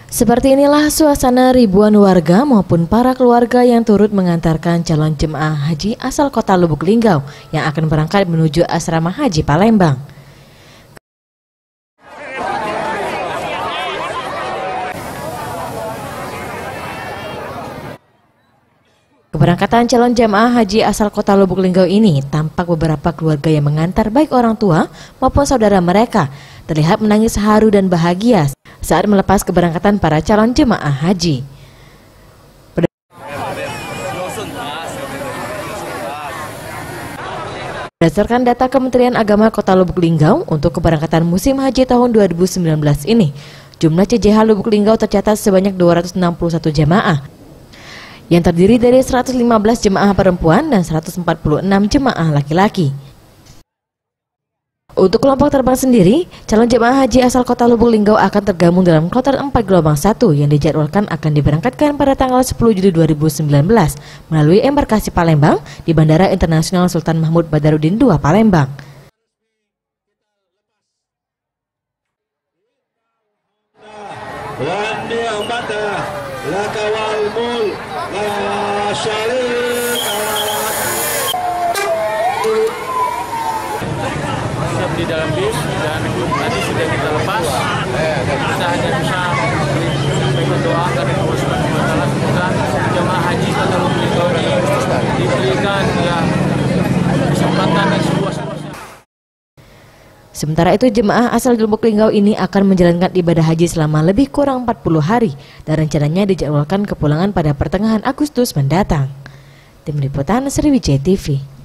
Seperti inilah suasana ribuan warga maupun para keluarga yang turut mengantarkan calon jemaah haji asal kota Lubuk Linggau yang akan berangkat menuju asrama haji Palembang. Keberangkatan calon jemaah haji asal kota Lubuk Linggau ini tampak beberapa keluarga yang mengantar baik orang tua maupun saudara mereka terlihat menangis haru dan bahagia saat melepas keberangkatan para calon jemaah haji. Berdasarkan data Kementerian Agama Kota Lubuk Linggau untuk keberangkatan musim haji tahun 2019 ini, jumlah CJH Lubuk Linggau tercatat sebanyak 261 jemaah yang terdiri dari 115 jemaah perempuan dan 146 jemaah laki-laki. Untuk kelompok terbang sendiri, calon jemaah haji asal kota Lubuk Linggau akan tergabung dalam kloter 4 gelombang 1 yang dijadwalkan akan diberangkatkan pada tanggal 10 Juli 2019 melalui embarkasi Palembang di Bandara Internasional Sultan Mahmud Badarudin II Palembang. Siap di dalam bis dan tadi sudah kita lepas. Kita hanya bisa menyampaikan doa dari Allah Subhanahu wa Ta'ala, semoga jemaah haji kota Lubuk Linggau diberikan kesempatan dan seluas-luasnya. Sementara itu, jemaah asal Lubuk Linggau ini akan menjalankan ibadah haji selama lebih kurang 40 hari dan rencananya dijadwalkan kepulangan pada pertengahan Agustus mendatang. Tim Liputan Sriwijaya TV.